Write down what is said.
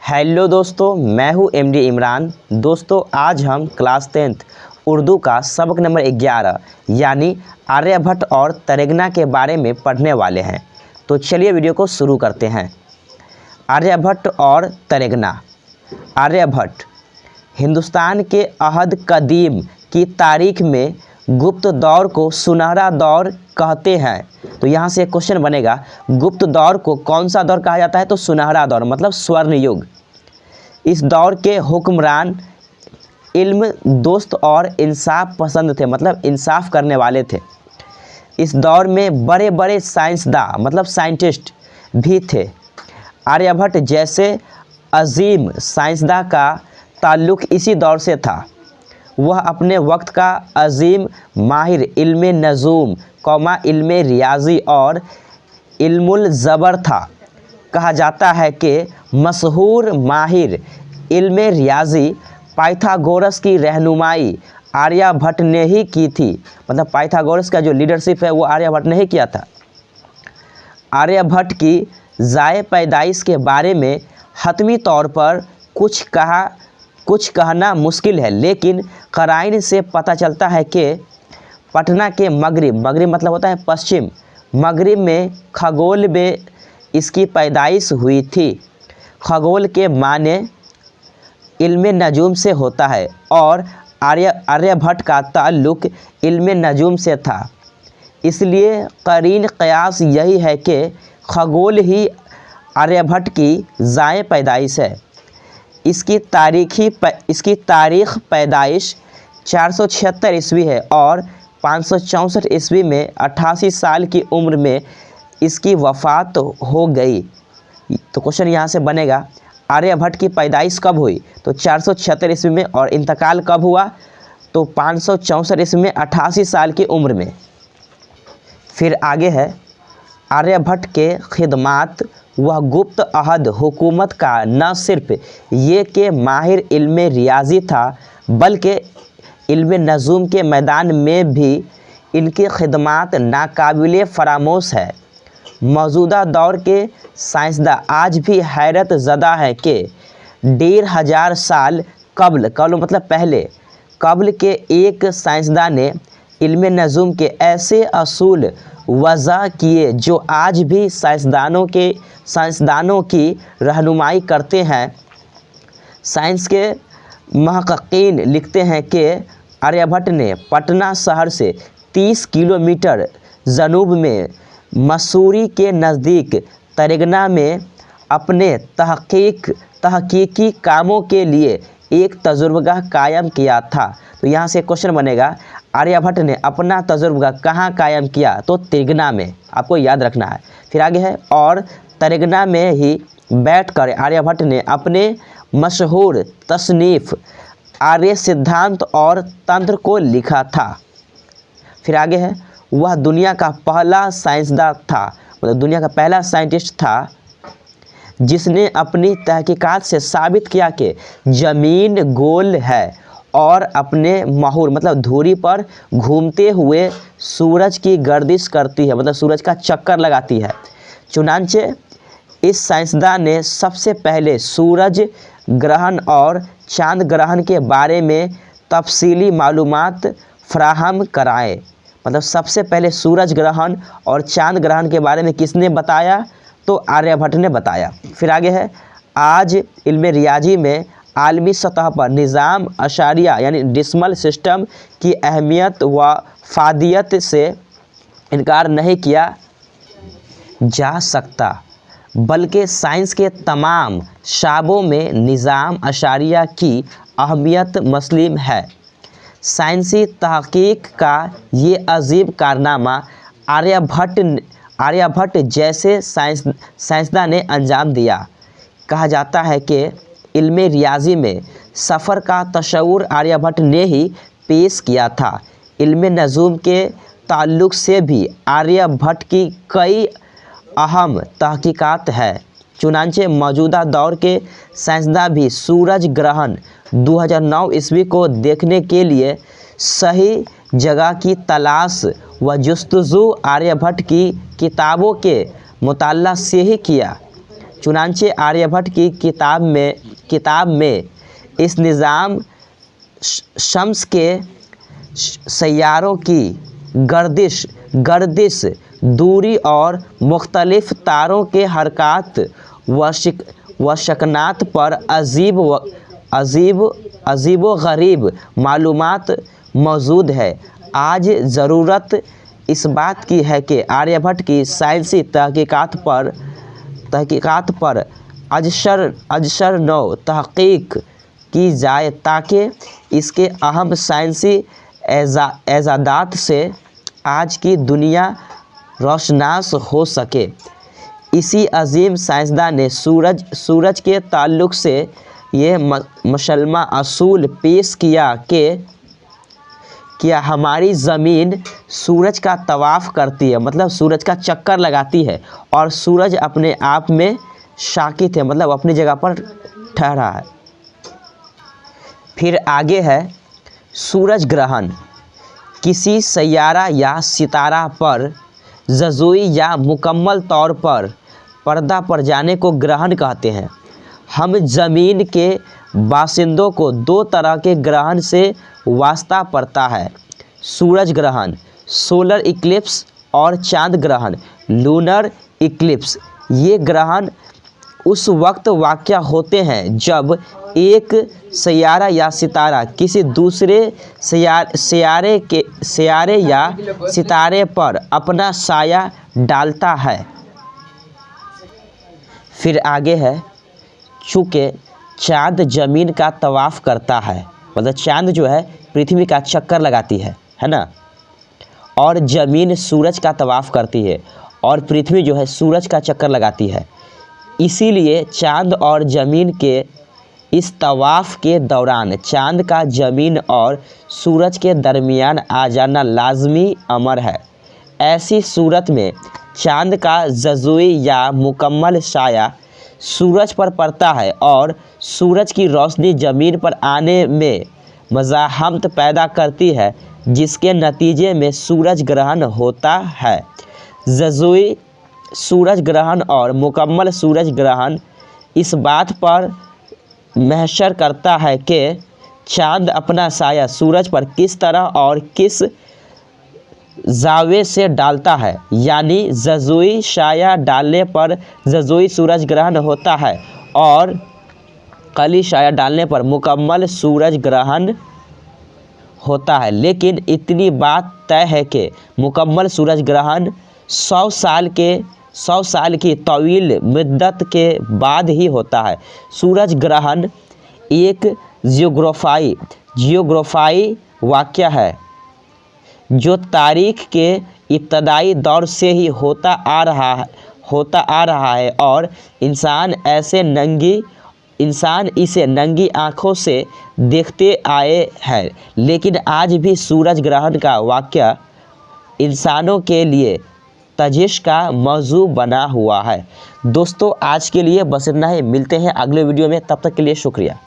Hello दोस्तों, मैं हूं एमडी इमरान। दोस्तों, आज हम क्लास 10th उर्दू का सबक नंबर 11 यानी आर्यभट्ट और तरेगना के बारे में पढ़ने वाले हैं। तो चलिए वीडियो को शुरू करते हैं। आर्यभट्ट और तरेगना। आर्यभट्ट हिंदुस्तान के अहद कदीम की तारीख में गुप्त दौर को सुनहरा दौर कहते हैं। तो यहाँ से एक क्वेश्चन बनेगा, गुप्त दौर को कौन सा दौर कहा जाता है? तो सुनहरा दौर मतलब स्वर्ण युग। इस दौर के हुक्मरान इल्म दोस्त और इंसाफ पसंद थे, मतलब इंसाफ करने वाले थे। इस दौर में बड़े बड़े साइंसदान मतलब साइंटिस्ट भी थे। आर्यभट्ट जैसे अजीम साइंसदान का ताल्लुक़ इसी दौर से था। वह अपने वक्त का अजीम माहिर इल्म नजूम, इल्म रियाजी और इल्मुल ज़बर था। कहा जाता है कि मशहूर माहिर इल्म रियाजी पाइथागोरस की रहनुमाई आर्यभट्ट ने ही की थी। मतलब पाइथागोरस का जो लीडरशिप है वो आर्यभट्ट ने ही किया था। आर्यभट्ट की ज़ाए पैदाइश के बारे में हतमी तौर पर कुछ कहना मुश्किल है, लेकिन क़राइन से पता चलता है कि पटना के मगरिब मतलब होता है पश्चिम, मगरिब में खगोल में इसकी पैदाइश हुई थी। खगोल के माने इल्म नजूम से होता है और आर्यभट्ट का ताल्लुक़ इल्म नजूम से था। इसलिए करीन क़यास यही है कि खगोल ही आर्यभट्ट की ज़ाए पैदाइश है। इसकी तारीख़ पैदाइश 476 ईस्वी है और 564 ईस्वी में 88 साल की उम्र में इसकी वफ़ात हो गई। तो क्वेश्चन यहाँ से बनेगा, आर्यभट्ट की पैदाइश कब हुई? तो 476 ईस्वी में, और इंतकाल कब हुआ? तो 564 ईस्वी में 88 साल की उम्र में। फिर आगे है, आर्यभट्ट के खिदमात वह गुप्त अहद हुकूमत का न सिर्फ ये कि माहिर इल्म रियाजी था, बल्कि इल्म नजूम के मैदान में भी इनकी खिदमात नाकाबिले फरामोश है। मौजूदा दौर के साइंसदान आज भी हैरत ज़दा है कि 1500 साल कब्ल मतलब पहले के एक साइंसदान ने इल्म नजूम के ऐसे असूल वज़ा किए जो आज भी साइंसदानों की रहनुमाई करते हैं। साइंस के महक़क़ीन लिखते हैं कि आर्यभट्ट ने पटना शहर से 30 किलोमीटर जनूब में मसूरी के नज़दीक तरेगना में अपने तहक़ीक़ी कामों के लिए एक तजुर्बगाह कायम किया था। तो यहाँ से क्वेश्चन बनेगा, आर्यभट्ट ने अपना तजुर्बगाह कहाँ कायम किया? तो तरेगना में, आपको याद रखना है। फिर आगे है, और तरेगना में ही बैठकर आर्यभट्ट ने अपने मशहूर तसनीफ़ आर्य सिद्धांत और तंत्र को लिखा था। फिर आगे है, वह दुनिया का पहला साइंसदान था, मतलब दुनिया का पहला साइंटिस्ट था जिसने अपनी तहकीकात से साबित किया कि ज़मीन गोल है और अपने महूर मतलब धुरी पर घूमते हुए सूरज की गर्दिश करती है, मतलब सूरज का चक्कर लगाती है। चुनांचे इस साइंसदान ने सबसे पहले सूरज ग्रहण और चांद ग्रहण के बारे में तफसीली मालूमात फराहम कराए। मतलब सबसे पहले सूरज ग्रहण और चांद ग्रहण के बारे में किसने बताया? तो आर्यभट्ट ने बताया। फिर आगे है, आज इल्म रियाजी में आलमी सतह पर निज़ाम अशारिया यानी डेसिमल सिस्टम की अहमियत व फ़ादियत से इनकार नहीं किया जा सकता, बल्कि साइंस के तमाम शाबों में निज़ाम अशारिया की अहमियत मसलिम है। साइंसी तहक़ीक़ का ये अजीब कारनामा आर्यभट्ट जैसे साइंसदान ने अंजाम दिया। कहा जाता है कि इल्म रियाजी में सफ़र का तशव्वुर आर्यभट्ट ने ही पेश किया था। इल्म नजूम के ताल्लुक़ से भी आर्यभट्ट की कई अहम तहक़ीक़ात है। चुनांचे मौजूदा दौर के साइंसदान भी सूरज ग्रहण 2009 ईस्वी को देखने के लिए सही जगह की तलाश व जुस्तजू आर्यभट्ट की किताबों के मुताला से ही किया। चुनांचे आर्यभट्ट की किताब में इस निज़ाम शम्स के सैयारों की गर्दिश दूरी और मुख्तलिफ तारों के हरकत व शकनात पर अजीब व गरीब मालूमात मौजूद है। आज ज़रूरत इस बात की है कि आर्यभट्ट की साइंसी तहकीकात पर अजसर नौ तहकीक की जाए ताकि इसके अहम साइंसी एजादात से आज की दुनिया रोशनास हो सके। इसी अजीम साइंसदान ने सूरज के ताल्लुक़ से ये मसलमा असूल पेश किया कि क्या हमारी ज़मीन सूरज का तवाफ़ करती है, मतलब सूरज का चक्कर लगाती है, और सूरज अपने आप में साकित है, मतलब अपनी जगह पर ठहरा है। फिर आगे है सूरज ग्रहण। किसी सैयारा या सितारा पर जज़ुई या मुकम्मल तौर पर पर्दा पड़ जाने को ग्रहण कहते हैं। हम ज़मीन के बाशिंदों को दो तरह के ग्रहण से वास्ता पड़ता है, सूरज ग्रहण सोलर इक्लिप्स और चांद ग्रहण लूनर इक्लिप्स। ये ग्रहण उस वक्त वाक़या होते हैं जब एक सैयारा या सितारा किसी दूसरे सैयारे या सितारे पर अपना साया डालता है। फिर आगे है चूँकि चाँद ज़मीन का तवाफ़ करता है, मतलब चाँद जो है पृथ्वी का चक्कर लगाती है ना, और ज़मीन सूरज का तवाफ़ करती है और पृथ्वी जो है सूरज का चक्कर लगाती है। इसीलिए चाँद और ज़मीन के इस तवाफ़ के दौरान चाँद का ज़मीन और सूरज के दरमियान आ जाना लाजमी अमर है। ऐसी सूरत में चाँद का जज़ुई या मुकम्मल साया सूरज पर पड़ता है और सूरज की रोशनी ज़मीन पर आने में मज़ाहमत पैदा करती है, जिसके नतीजे में सूरज ग्रहण होता है। जज़ुई सूरज ग्रहण और मुकम्मल सूरज ग्रहण इस बात पर महशर करता है कि चाँद अपना साया सूरज पर किस तरह और किस जावे से डालता है, यानी जज़ुई साया डालने पर जज़ुई सूरज ग्रहण होता है और कली साया डालने पर मुकम्मल सूरज ग्रहण होता है। लेकिन इतनी बात तय है कि मुकम्मल सूरज ग्रहण 100 साल की तवील मुद्दत के बाद ही होता है। सूरज ग्रहण एक जियोग्राफाई वाक़या है जो तारीख़ के इब्तदाई दौर से ही होता आ रहा है और इंसान इसे नंगी आँखों से देखते आए हैं। लेकिन आज भी सूरज ग्रहण का वाक़या इंसानों के लिए तजिश का मौजू बना हुआ है। दोस्तों आज के लिए बस इतना ही, मिलते हैं अगले वीडियो में, तब तक के लिए शुक्रिया।